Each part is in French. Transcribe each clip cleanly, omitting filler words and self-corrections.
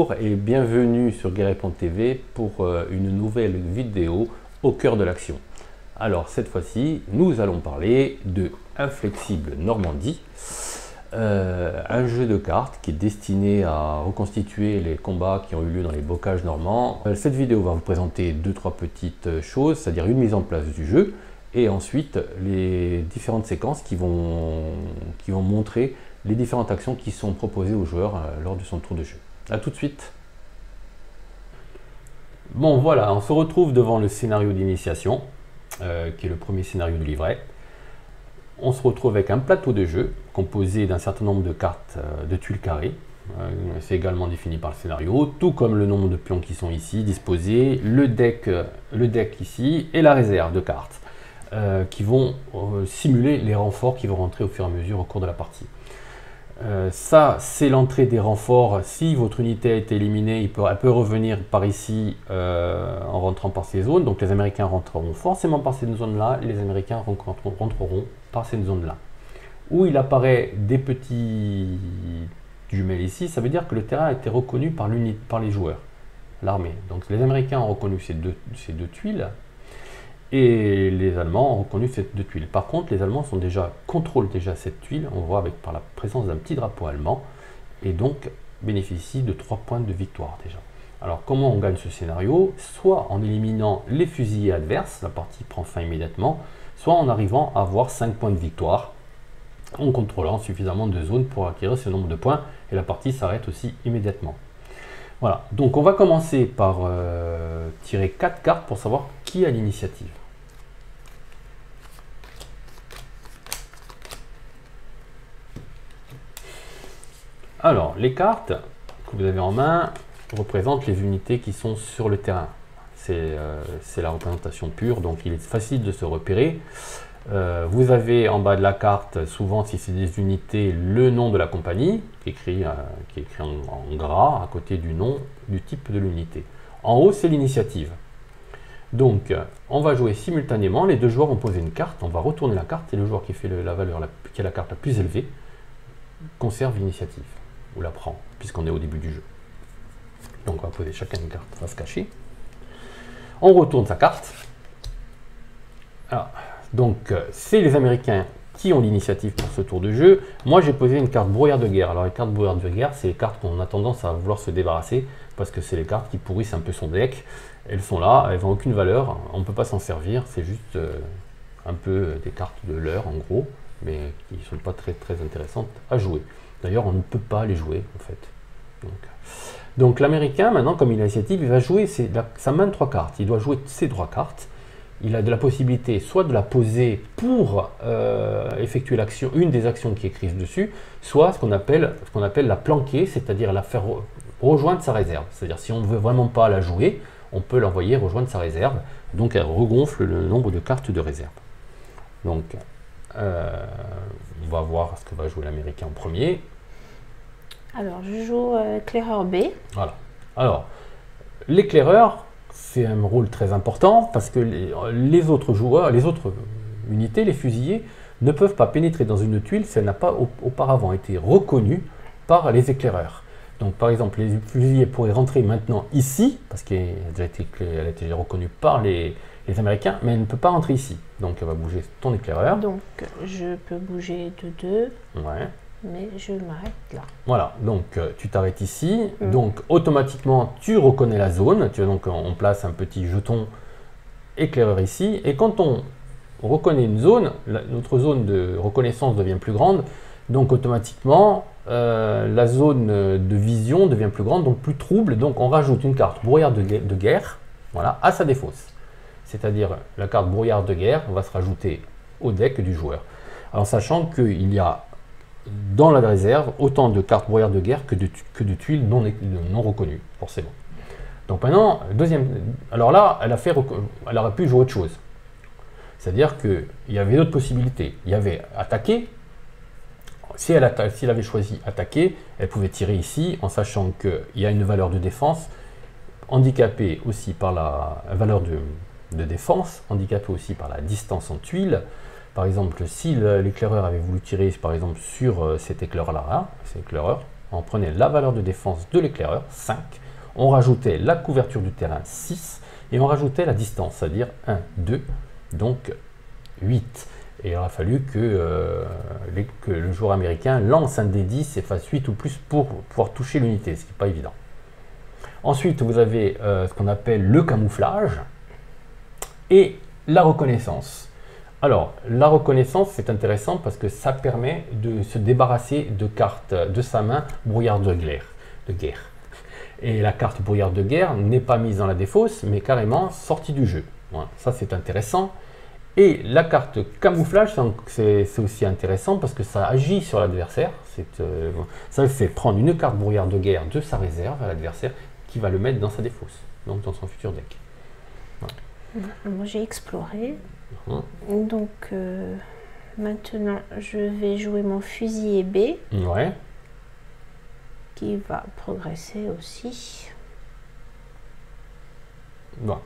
Bonjour et bienvenue sur Guéret.tv pour une nouvelle vidéo au cœur de l'action. Alors cette fois-ci, nous allons parler de Inflexible Normandie, un jeu de cartes qui est destiné à reconstituer les combats qui ont eu lieu dans les bocages normands. Cette vidéo va vous présenter 2-3 petites choses, c'est-à-dire une mise en place du jeu et ensuite les différentes séquences qui vont montrer les différentes actions qui sont proposées au joueur lors de son tour de jeu. A tout de suite. Bon voilà, on se retrouve devant le scénario d'initiation, qui est le premier scénario du livret. On se retrouve avec un plateau de jeu composé d'un certain nombre de cartes de tuiles carrées. C'est également défini par le scénario, tout comme le nombre de pions qui sont ici disposés, le deck ici et la réserve de cartes qui vont simuler les renforts qui vont rentrer au fur et à mesure au cours de la partie. Ça, c'est l'entrée des renforts. Si votre unité a été éliminée, elle peut revenir par ici en rentrant par ces zones. Donc les Américains rentreront forcément par cette zone-là, les Américains rentreront par cette zone-là. Où il apparaît des petits jumelles ici, ça veut dire que le terrain a été reconnu par les joueurs, l'armée. Donc les Américains ont reconnu ces deux tuiles. Et les Allemands ont reconnu ces deux tuiles. Par contre, les Allemands contrôlent déjà cette tuile, on voit par la présence d'un petit drapeau allemand, et donc bénéficient de 3 points de victoire déjà. Alors comment on gagne ce scénario? Soit en éliminant les fusiliers adverses, la partie prend fin immédiatement, soit en arrivant à avoir 5 points de victoire, en contrôlant suffisamment de zones pour acquérir ce nombre de points, et la partie s'arrête aussi immédiatement. Voilà, donc on va commencer par tirer 4 cartes pour savoir qui a l'initiative. Alors, les cartes que vous avez en main représentent les unités qui sont sur le terrain. C'est la représentation pure, donc il est facile de se repérer. Vous avez en bas de la carte, souvent si c'est des unités, le nom de la compagnie, qui est écrit en gras à côté du nom du type de l'unité. En haut, c'est l'initiative. Donc, on va jouer simultanément, les deux joueurs vont poser une carte, on va retourner la carte, et le joueur qui fait qui a la carte la plus élevée conserve l'initiative, ou la prend, puisqu'on est au début du jeu. Donc on va poser chacun une carte face cachée. On retourne sa carte. Alors, donc, c'est les Américains qui ont l'initiative pour ce tour de jeu. Moi, j'ai posé une carte brouillard de guerre. Alors, les cartes brouillard de guerre, c'est les cartes qu'on a tendance à vouloir se débarrasser parce que c'est les cartes qui pourrissent un peu son deck. Elles sont là, elles n'ont aucune valeur. On ne peut pas s'en servir. C'est juste un peu des cartes de leurre, en gros, mais qui ne sont pas très intéressantes à jouer. D'ailleurs, on ne peut pas les jouer, en fait. Donc l'Américain, maintenant, comme il a l'initiative, il va jouer sa main de 3 cartes. Il doit jouer ces 3 cartes. Il a de la possibilité soit de la poser pour effectuer l'action, une des actions qui est écrite dessus, soit ce qu'on appelle la planquer, c'est-à-dire la faire rejoindre sa réserve. C'est-à-dire si on ne veut vraiment pas la jouer, on peut l'envoyer rejoindre sa réserve. Donc elle regonfle le nombre de cartes de réserve. Donc on va voir ce que va jouer l'Américain en premier. Alors je joue éclaireur B. Voilà. Alors l'éclaireur, c'est un rôle très important parce que les autres joueurs, les autres unités, les fusiliers, ne peuvent pas pénétrer dans une tuile si elle n'a pas auparavant été reconnue par les éclaireurs. Donc par exemple, les fusiliers pourraient rentrer maintenant ici, parce qu'elle a été reconnue par les Américains, mais elle ne peut pas rentrer ici. Donc elle va bouger ton éclaireur. Donc je peux bouger de 2. Ouais. Mais je m'arrête là. Voilà, donc tu t'arrêtes ici, donc automatiquement tu reconnais la zone, donc on place un petit jeton éclaireur ici, et quand on reconnaît une zone, notre zone de reconnaissance devient plus grande, donc automatiquement la zone de vision devient plus grande, donc plus trouble, donc on rajoute une carte brouillard de guerre, voilà, à sa défausse. C'est-à-dire la carte brouillard de guerre va se rajouter au deck du joueur. Alors sachant qu'il y a dans la réserve autant de cartes brouillard de guerre que de tuiles non reconnues, forcément. Donc maintenant, alors là, elle aurait pu jouer autre chose. C'est-à-dire qu'il y avait d'autres possibilités. Il y avait attaquer. Si elle avait choisi attaquer, elle pouvait tirer ici, en sachant qu'il y a une valeur de défense, handicapée aussi par la valeur de défense, handicapée aussi par la distance en tuiles. Par exemple, si l'éclaireur avait voulu tirer par exemple sur cet éclaireur-là, On prenait la valeur de défense de l'éclaireur, 5. On rajoutait la couverture du terrain, 6. Et on rajoutait la distance, c'est-à-dire 1, 2, donc 8. Et il aura fallu que le joueur américain lance un D10 et fasse 8 ou plus pour pouvoir toucher l'unité, ce qui n'est pas évident. Ensuite, vous avez ce qu'on appelle le camouflage et la reconnaissance. Alors, la reconnaissance, c'est intéressant parce que ça permet de se débarrasser de cartes de sa main brouillard de guerre. Et la carte brouillard de guerre n'est pas mise dans la défausse, mais carrément sortie du jeu. Voilà, ça, c'est intéressant. Et la carte camouflage, c'est aussi intéressant parce que ça agit sur l'adversaire. Ça fait prendre une carte brouillard de guerre de sa réserve à l'adversaire qui va le mettre dans sa défausse, donc dans son futur deck. Voilà. Moi, j'ai exploré. Donc, maintenant, je vais jouer mon fusilier B. Ouais. Qui va progresser aussi. Donc,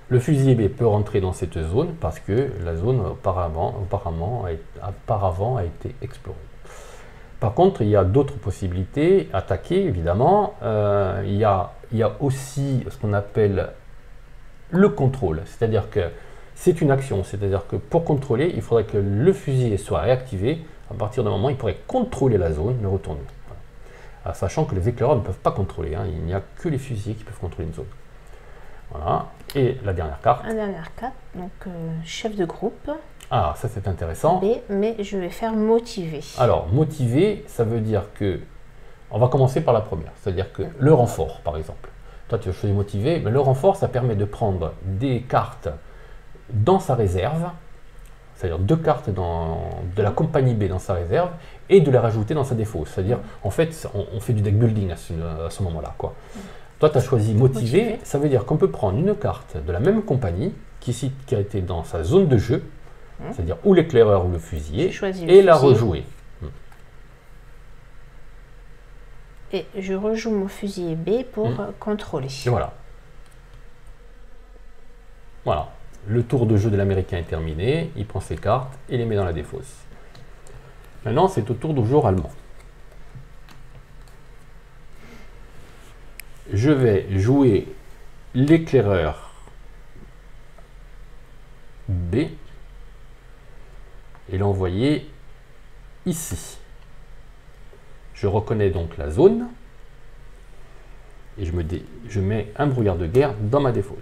le fusilier B peut rentrer dans cette zone parce que la zone auparavant a été explorée. Par contre, il y a d'autres possibilités. Attaquer, évidemment. Il y a aussi ce qu'on appelle le contrôle. C'est-à-dire que c'est une action. C'est-à-dire que pour contrôler, il faudrait que le fusilier soit réactivé. À partir d'un moment, il pourrait contrôler la zone, le retourner. Voilà. Sachant que les éclaireurs ne peuvent pas contrôler. Hein. Il n'y a que les fusiliers qui peuvent contrôler une zone. Voilà. Et la dernière carte. La dernière carte, donc chef de groupe. Ah, ça c'est intéressant. B, mais je vais faire motiver. Alors, motiver, ça veut dire que... On va commencer par la première. C'est-à-dire que le renfort, par exemple. Toi, tu veux choisir motiver, mais le renfort, ça permet de prendre des cartes dans sa réserve, c'est-à-dire 2 cartes de la compagnie B dans sa réserve, et de les rajouter dans sa défausse. C'est-à-dire, en fait, on fait du deck building à ce moment-là, quoi. Toi, tu as choisi motiver, ça veut dire qu'on peut prendre une carte de la même compagnie qui a été dans sa zone de jeu, c'est-à-dire ou l'éclaireur ou le fusilier, et la rejouer. Et je rejoue mon fusilier B pour contrôler. Et voilà. Voilà. Le tour de jeu de l'Américain est terminé. Il prend ses cartes et les met dans la défausse. Maintenant, c'est au tour du joueur allemand. Je vais jouer l'éclaireur B et l'envoyer ici. Je reconnais donc la zone et je mets un brouillard de guerre dans ma défausse.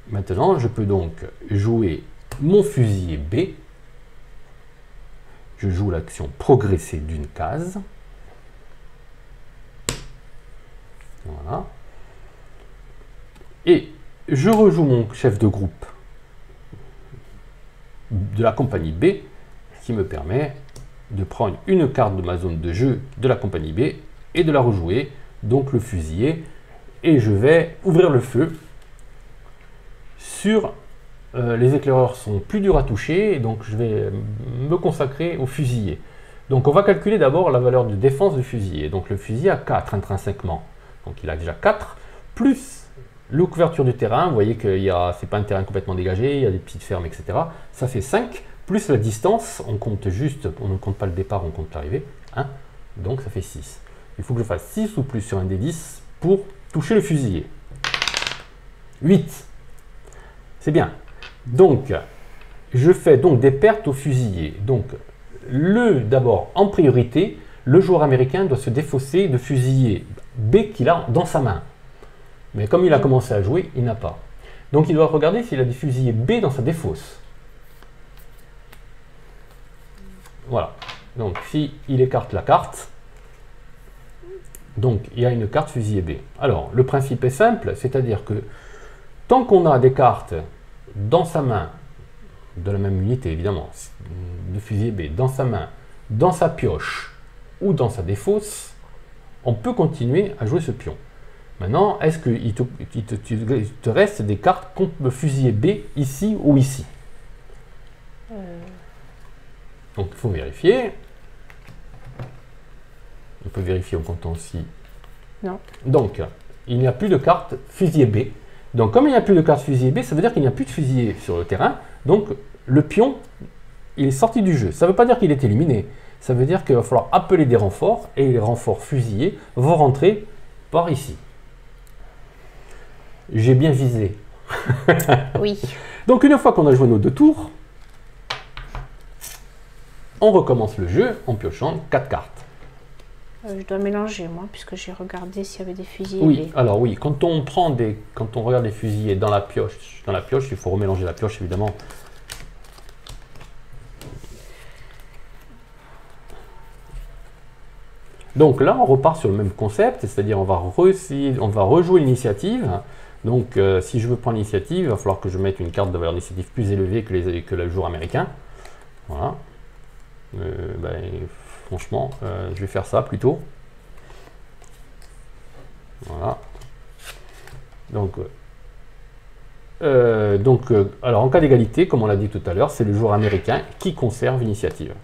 Maintenant, je peux donc jouer mon fusilier B. Je joue l'action progresser d'une case. Voilà. Et je rejoue mon chef de groupe de la compagnie B, ce qui me permet de prendre une carte de ma zone de jeu de la compagnie B et de la rejouer, donc le fusilier, et je vais ouvrir le feu sur les éclaireurs sont plus durs à toucher, donc je vais me consacrer au fusilier. Donc on va calculer d'abord la valeur de défense du fusilier. Donc le fusilier a 4 intrinsèquement, donc il a déjà 4, plus la couverture du terrain, vous voyez que ce n'est pas un terrain complètement dégagé, il y a des petites fermes, etc. Ça fait 5, plus la distance, on compte juste, on ne compte pas le départ, on compte l'arrivée, 1, donc ça fait 6. Il faut que je fasse 6 ou plus sur un des 10 pour toucher le fusilier. 8. C'est bien. Donc, je fais donc des pertes au fusilier. Donc, d'abord, en priorité, le joueur américain doit se défausser de fusilier B qu'il a dans sa main. Mais comme il a commencé à jouer, il n'a pas. Donc, il doit regarder s'il a des fusiliers B dans sa défausse. Voilà. Donc, s'il écarte la carte, donc il y a une carte fusilier B. Alors, le principe est simple, c'est-à-dire que tant qu'on a des cartes dans sa main, de la même unité évidemment, de fusilier B, dans sa main, dans sa pioche ou dans sa défausse, on peut continuer à jouer ce pion. Maintenant, est-ce qu'il te reste des cartes contre le fusilier B ici ou ici? Donc il faut vérifier. On peut vérifier en comptant aussi. Non. Donc, il n'y a plus de carte fusilier B. Donc, comme il n'y a plus de carte fusilier B, ça veut dire qu'il n'y a plus de fusilier sur le terrain. Donc, le pion, il est sorti du jeu. Ça ne veut pas dire qu'il est éliminé. ça veut dire qu'il va falloir appeler des renforts et les renforts fusillés vont rentrer par ici. J'ai bien visé. Oui. Donc une fois qu'on a joué nos 2 tours, on recommence le jeu en piochant 4 cartes. Je dois mélanger moi, puisque j'ai regardé s'il y avait des fusillés. Oui, alors oui, quand on regarde les fusillés dans la pioche, il faut remélanger la pioche évidemment. Donc là, on repart sur le même concept, c'est-à-dire on va rejouer l'initiative. Donc si je veux prendre l'initiative, il va falloir que je mette une carte de valeur d'initiative plus élevée que le joueur américain. Voilà. Franchement, je vais faire ça plutôt. Voilà. Donc, alors en cas d'égalité, comme on l'a dit tout à l'heure, c'est le joueur américain qui conserve l'initiative.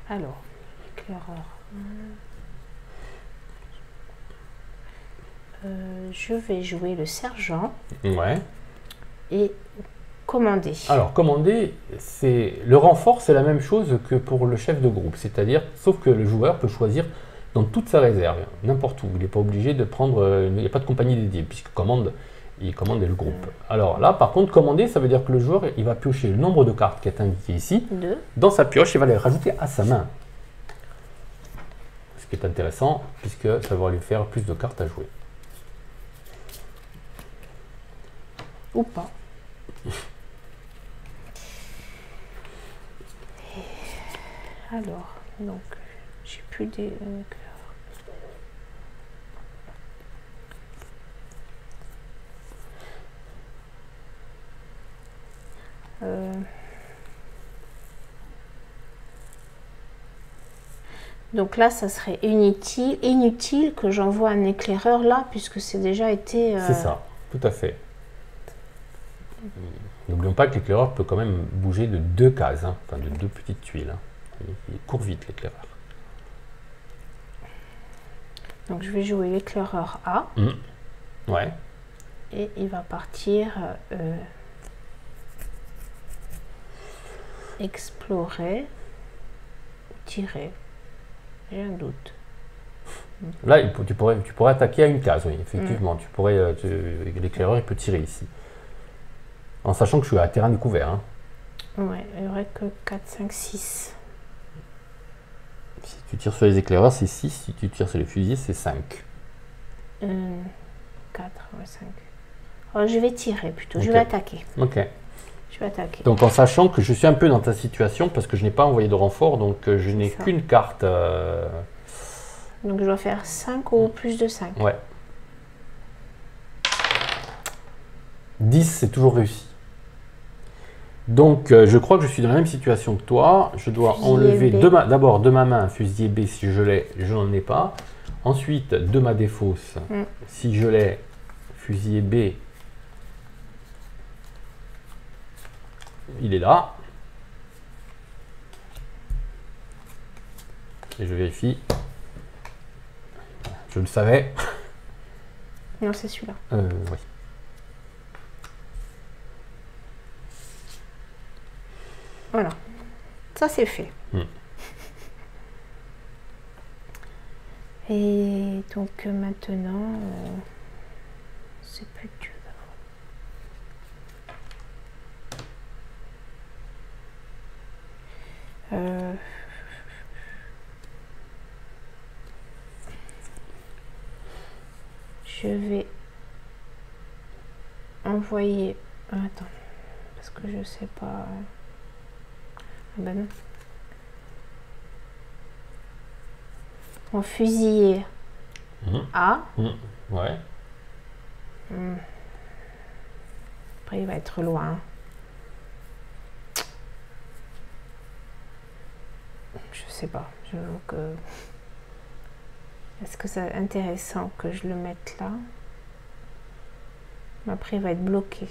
Alors, éclaireur. Je vais jouer le sergent. Ouais. Et commander. Alors, commander, le renfort, c'est la même chose que pour le chef de groupe. C'est-à-dire, sauf que le joueur peut choisir dans toute sa réserve, n'importe où. Il n'est pas obligé de prendre... il n'y a pas de compagnie dédiée, puisque il commande le groupe. Alors là, par contre, commander, ça veut dire que le joueur, il va piocher le nombre de cartes qui est indiqué ici. 2. Dans sa pioche, il va les rajouter à sa main. Ce qui est intéressant, puisque ça va lui faire plus de cartes à jouer. Ou pas. Alors, donc, j'ai plus des... Donc là, ça serait inutile que j'envoie un éclaireur là, puisque c'est déjà été... C'est ça, tout à fait. N'oublions pas que l'éclaireur peut quand même bouger de 2 cases, hein, enfin de 2 petites tuiles. Hein. Il court vite l'éclaireur. Donc je vais jouer l'éclaireur A. Ouais. Et il va partir explorer, tirer. J'ai un doute. Là, tu pourrais attaquer à une case, oui, effectivement. L'éclaireur, il peut tirer ici. En sachant que je suis à terrain découvert. Hein. Ouais, il n'y aurait que 4, 5, 6. Si tu tires sur les éclaireurs, c'est 6. Si tu tires sur les fusils, c'est 5. 4, ouais, 5. Alors, je vais tirer plutôt. Okay. Je vais attaquer. Ok. Je vais attaquer. Donc, en sachant que je suis un peu dans ta situation, parce que je n'ai pas envoyé de renfort, donc je n'ai qu'une carte. Donc, je dois faire 5 ou plus de 5. Ouais. 10, c'est toujours réussi. Donc, je crois que je suis dans la même situation que toi. Je dois enlever d'abord de ma main un fusilier B si je l'ai, je n'en ai pas. Ensuite, de ma défausse, si je l'ai, fusilier B, il est là. Et je vérifie. Je le savais. Non, c'est celui-là. Oui. Voilà, ça c'est fait. Et donc maintenant, c'est plus dur. Je vais envoyer... Attends, parce que je sais pas... Ah ben non. Mon fusilier A. Ouais. Après, il va être loin. Je sais pas. J'avoue que... Est-ce que c'est intéressant que je le mette là? Mais après, il va être bloqué.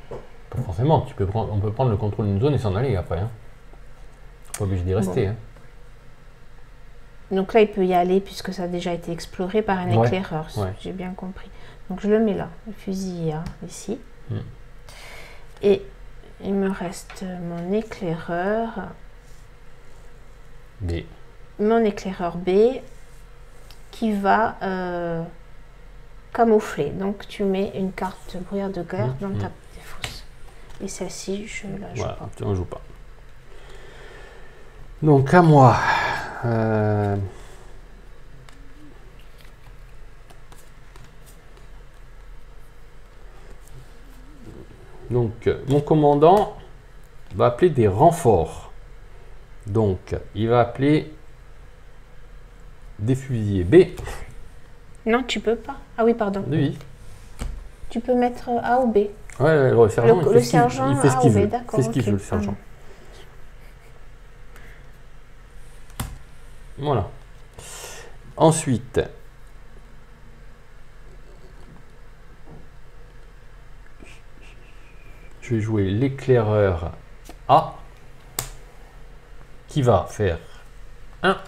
Pas forcément. On peut prendre le contrôle d'une zone et s'en aller après. Hein. Pas obligé d'y rester. Bon. Hein. Donc là, il peut y aller puisque ça a déjà été exploré par un Ouais. éclaireur, Ouais. j'ai bien compris. Donc je le mets là, le fusil A, ici. Mm. Et il me reste mon éclaireur. B. Mon éclaireur B qui va camoufler. Donc tu mets une carte brouillard de guerre dans ta défausse. Et celle-ci, je la joue Voilà, pas. tu ne joues pas. Donc à moi. Donc mon commandant va appeler des renforts. Donc il va appeler des fusiliers B. Non, tu peux pas. Ah oui, pardon. Oui. Tu peux mettre A ou B. Ouais, le sergent, Le sergent il fait ce A qu'il ou B, veut. d'accord. Il fait ce qu'il ok. veut, le sergent. Voilà. Ensuite, je vais jouer l'éclaireur A qui va faire 1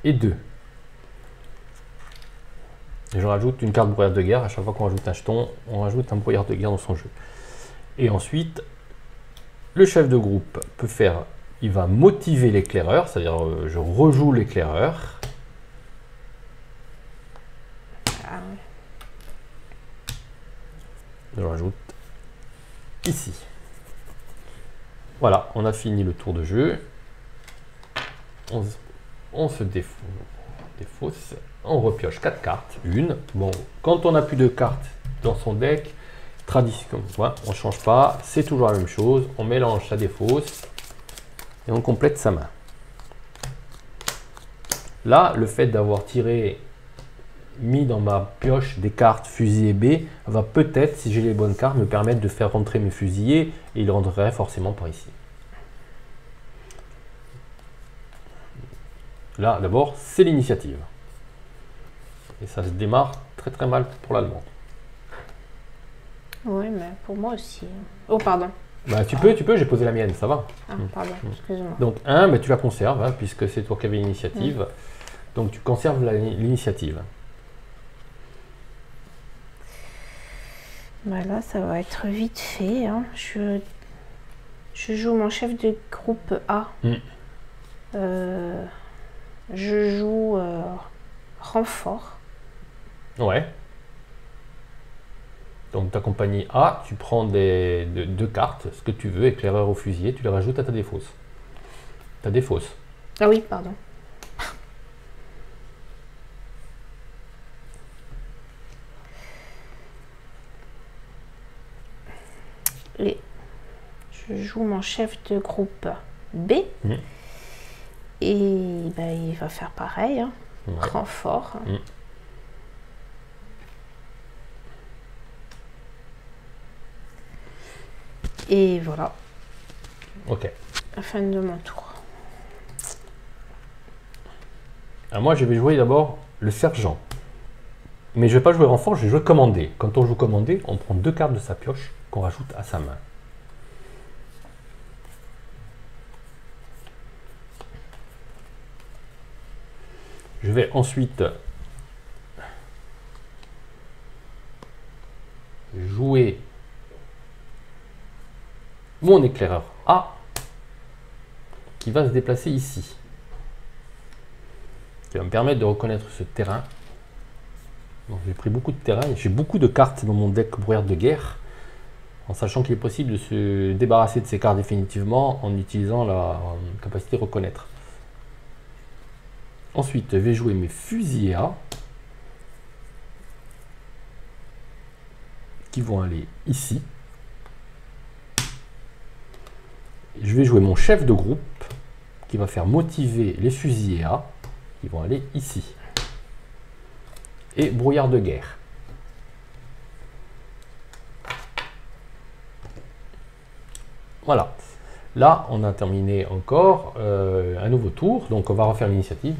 et 2. Et je rajoute une carte brouillard de guerre. À chaque fois qu'on rajoute un jeton, on rajoute un brouillard de guerre dans son jeu. Et ensuite, le chef de groupe peut faire, il va motiver l'éclaireur, c'est-à-dire je rejoue l'éclaireur. Ah, Je le rajoute ici. Voilà, on a fini le tour de jeu. On se défausse. On repioche 4 cartes. Une. Bon, quand on n'a plus de cartes dans son deck, tradition, voilà, on ne change pas. C'est toujours la même chose. On mélange sa défausse et on complète sa main. Là, le fait d'avoir mis dans ma pioche des cartes fusillés B va peut-être, si j'ai les bonnes cartes, me permettre de faire rentrer mes fusillés et ils rentreraient forcément par ici. Là, d'abord, c'est l'initiative. Et ça se démarre très très mal pour l'allemand. oui, mais pour moi aussi. Oh, pardon. Bah, tu peux, j'ai posé la mienne, ça va. Ah, pardon, excuse-moi. Donc 1, bah, tu la conserves, hein, puisque c'est toi qui avais l'initiative. Donc tu conserves l'initiative. Voilà, ça va être vite fait. Hein. Je joue mon chef de groupe A. Je joue renfort. Ouais. Donc ta compagnie A, tu prends deux cartes, ce que tu veux, éclaireur ou fusilier, tu les rajoutes à ta défausse. Ta défausse. Ah oui, pardon. Et je joue mon chef de groupe B. Et ben, il va faire pareil. Hein. Ouais. Renfort. Et voilà. Ok. La fin de mon tour. Alors moi, je vais jouer d'abord le sergent. Mais je ne vais pas jouer renfort, je vais jouer commandé. Quand on joue commandé, on prend 2 cartes de sa pioche qu'on rajoute à sa main. Je vais ensuite jouer mon éclaireur A qui va se déplacer ici. Qui va me permettre de reconnaître ce terrain. J'ai pris beaucoup de terrain et j'ai beaucoup de cartes dans mon deck brouillard de guerre, en sachant qu'il est possible de se débarrasser de ces cartes définitivement en utilisant la capacité reconnaître. Ensuite, je vais jouer mes fusiliers A qui vont aller ici. Je vais jouer mon chef de groupe qui va faire motiver les fusiliers A qui vont aller ici. Et brouillard de guerre. Voilà. Là, on a terminé encore un nouveau tour. Donc, on va refaire l'initiative.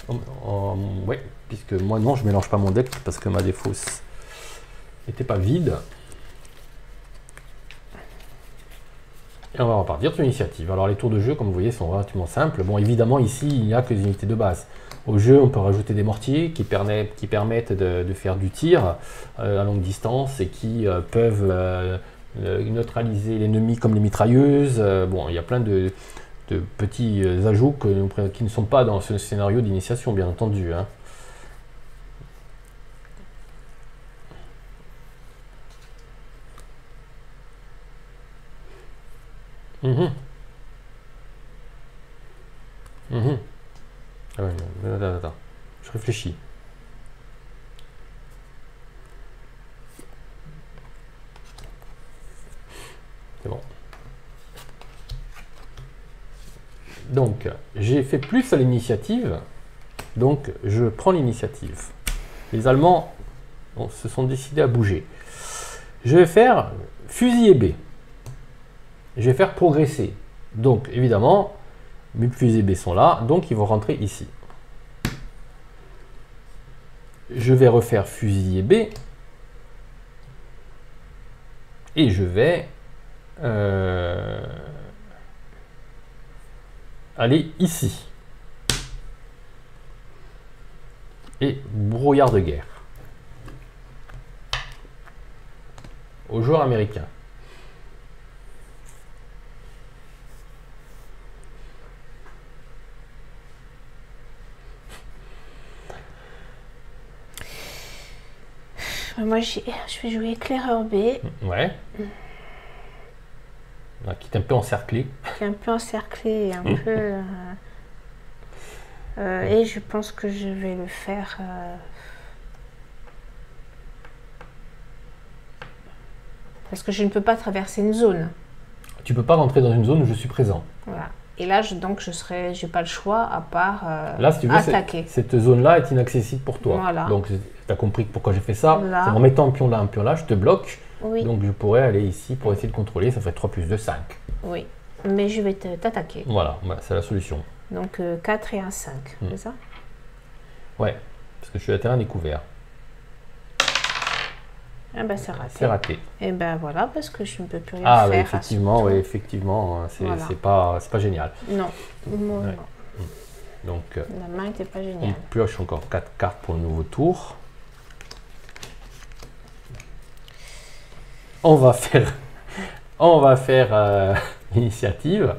Oui, puisque moi, non, je ne mélange pas mon deck parce que ma défausse n'était pas vide. Et on va repartir sur l'initiative. Alors les tours de jeu, comme vous voyez, sont relativement simples. Bon, évidemment, ici, il n'y a que des unités de base. Au jeu, on peut rajouter des mortiers qui permettent de faire du tir à longue distance et qui peuvent neutraliser l'ennemi comme les mitrailleuses. Bon, il y a plein de petits ajouts qui ne sont pas dans ce scénario d'initiation, bien entendu. Hein. Mhm. Mhm. Ah ouais, attends. Je réfléchis. C'est bon. Donc, j'ai fait plus à l'initiative, donc je prends l'initiative. Les Allemands se sont décidés à bouger. Je vais faire fusil et B. Je vais faire progresser. Donc, évidemment, mes fusils B sont là, donc ils vont rentrer ici. Je vais refaire fusilier B. Et je vais aller ici. Et brouillard de guerre. Aux joueurs américains. Moi, je vais jouer éclaireur B. Ouais. Qui est un peu encerclé. Qui est un peu encerclé et un peu... et je pense que je vais le faire... parce que je ne peux pas traverser une zone. Tu peux pas rentrer dans une zone où je suis présent. Voilà. Et là, donc, j'ai pas le choix à part là, si tu veux, attaquer. Cette zone-là est inaccessible pour toi. Voilà. Donc, tu as compris pourquoi j'ai fait ça. Là. C'est en mettant un pion là, je te bloque. Oui. Donc, je pourrais aller ici pour essayer de contrôler. Ça fait 3 plus 2, 5. Oui. Mais je vais t'attaquer. Voilà, c'est la solution. Donc, 4 et un 5, c'est ça? Ouais, parce que je suis à terrain découvert. Ah ben, c'est raté. C'est raté. Et ben voilà, parce que je ne peux plus rien faire. Ah oui, effectivement, oui, effectivement, c'est pas génial. Non, non, ouais. non. Donc, la main n'était pas on géniale. pioche encore 4 cartes pour le nouveau tour. On va faire l'initiative.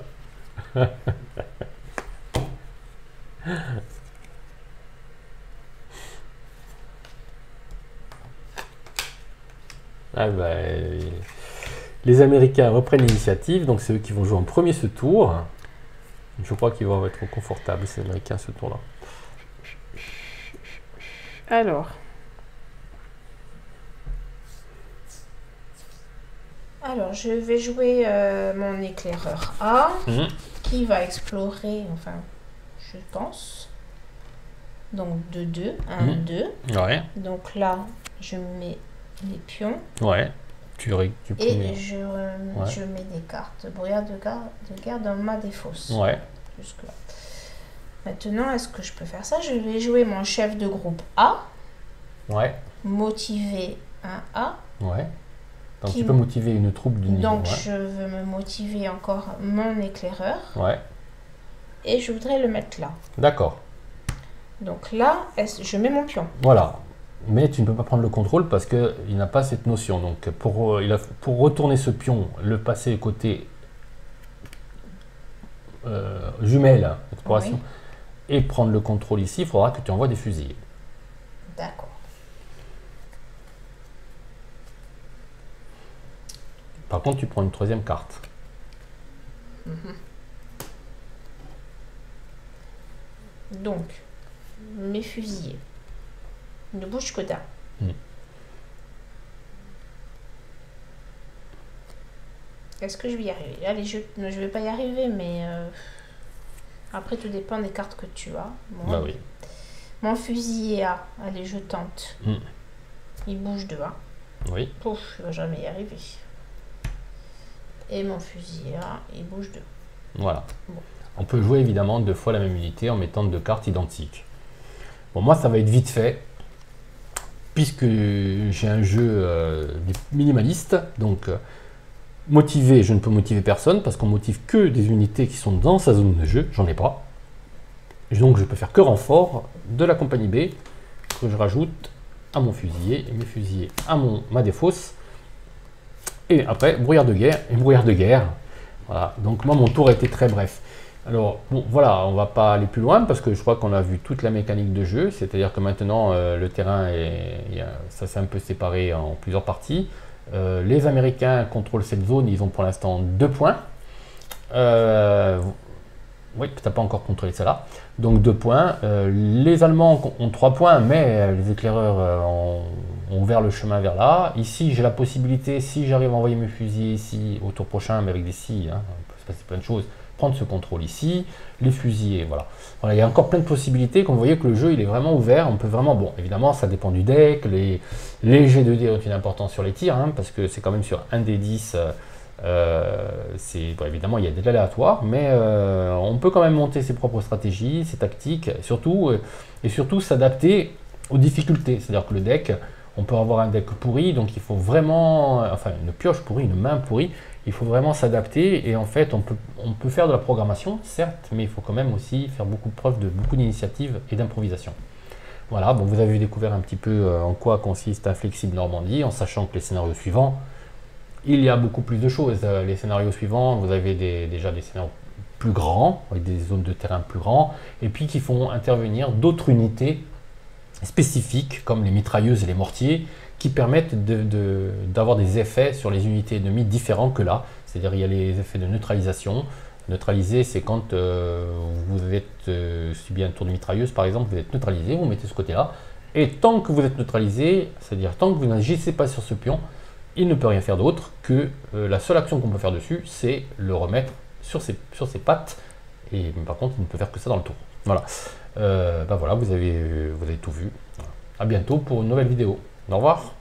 Ah ben, les Américains reprennent l'initiative, donc c'est eux qui vont jouer en premier ce tour. Je crois qu'ils vont être confortables, ces Américains, ce tour-là. Alors, je vais jouer mon éclaireur A, qui va explorer, enfin, je pense. Donc, de 2, 1, 2. Ouais. Donc là, je mets les pions. Ouais. Et je mets des cartes. Brouillard de guerre dans ma défausse. Ouais. Jusque là. Maintenant, est-ce que je peux faire ça? Je vais jouer mon chef de groupe A. Ouais. Motiver un A. Ouais. Donc tu peux motiver une troupe du niveau. Donc je veux me motiver encore mon éclaireur. Ouais. Et je voudrais le mettre là. D'accord. Donc là, je mets mon pion. Voilà. Mais tu ne peux pas prendre le contrôle parce qu'il n'a pas cette notion. Donc pour retourner ce pion, le passer côté jumelle, exploration, et prendre le contrôle ici, il faudra que tu envoies des fusils. D'accord. Par contre, tu prends une troisième carte. Donc, mes fusillés ne bougent que d'un. Est-ce que je vais y arriver? Allez, je ne vais pas y arriver, mais après, tout dépend des cartes que tu as. Bon, bah oui. Mon fusilier A, allez, je tente. Il bouge de 1. Oui. Pouf, je ne vais jamais y arriver. Et mon fusil A, il bouge 2. Voilà. Bon. On peut jouer évidemment 2 fois la même unité en mettant 2 cartes identiques. Bon, moi, ça va être vite fait, puisque j'ai un jeu minimaliste. Donc, motiver, je ne peux motiver personne parce qu'on motive que des unités qui sont dans sa zone de jeu, j'en ai pas. Et donc je peux faire que renfort de la compagnie B que je rajoute à mon fusilier, et mes fusiliers à ma défausse. Et après, brouillard de guerre et brouillard de guerre. Voilà, donc moi mon tour a été très bref. Alors bon, voilà, on va pas aller plus loin parce que je crois qu'on a vu toute la mécanique de jeu, c'est-à-dire que maintenant le terrain ça s'est un peu séparé en plusieurs parties. Les Américains contrôlent cette zone, ils ont pour l'instant 2 points. Oui, tu n'as pas encore contrôlé ça là. Donc 2 points. Les Allemands ont 3 points, mais les éclaireurs ont ouvert le chemin vers là. Ici, j'ai la possibilité, si j'arrive à envoyer mes fusils ici au tour prochain, mais avec des scies, hein, il peut se passer plein de choses, prendre ce contrôle ici, les fusils, voilà. Voilà. Il y a encore plein de possibilités. Comme vous voyez que le jeu, il est vraiment ouvert. On peut vraiment, bon, évidemment, ça dépend du deck. Les G2D ont une importance sur les tirs, hein, parce que c'est quand même sur un des 10. Bon, évidemment, il y a des aléatoires, mais on peut quand même monter ses propres stratégies, ses tactiques, et surtout s'adapter aux difficultés. C'est-à-dire que le deck, on peut avoir un deck pourri, donc il faut vraiment, enfin une pioche pourrie, une main pourrie, il faut vraiment s'adapter, et en fait on peut faire de la programmation, certes, mais il faut quand même aussi faire beaucoup de preuves de beaucoup d'initiative et d'improvisation. Voilà, bon, vous avez découvert un petit peu en quoi consiste un flexible Normandie, en sachant que les scénarios suivants, il y a beaucoup plus de choses. Les scénarios suivants, vous avez déjà des scénarios plus grands, avec des zones de terrain plus grands, et puis qui font intervenir d'autres unités spécifiques, comme les mitrailleuses et les mortiers, qui permettent d'avoir des effets sur les unités ennemies différents que là. C'est-à-dire il y a les effets de neutralisation. Neutraliser, c'est quand vous êtes subi un tour de mitrailleuse, par exemple, vous êtes neutralisé, vous mettez ce côté-là, et tant que vous êtes neutralisé, c'est-à-dire tant que vous n'agissez pas sur ce pion, il ne peut rien faire d'autre que la seule action qu'on peut faire dessus, c'est le remettre sur ses pattes. Et par contre, il ne peut faire que ça dans le tour. Voilà. Voilà, vous avez tout vu. À bientôt pour une nouvelle vidéo. Au revoir.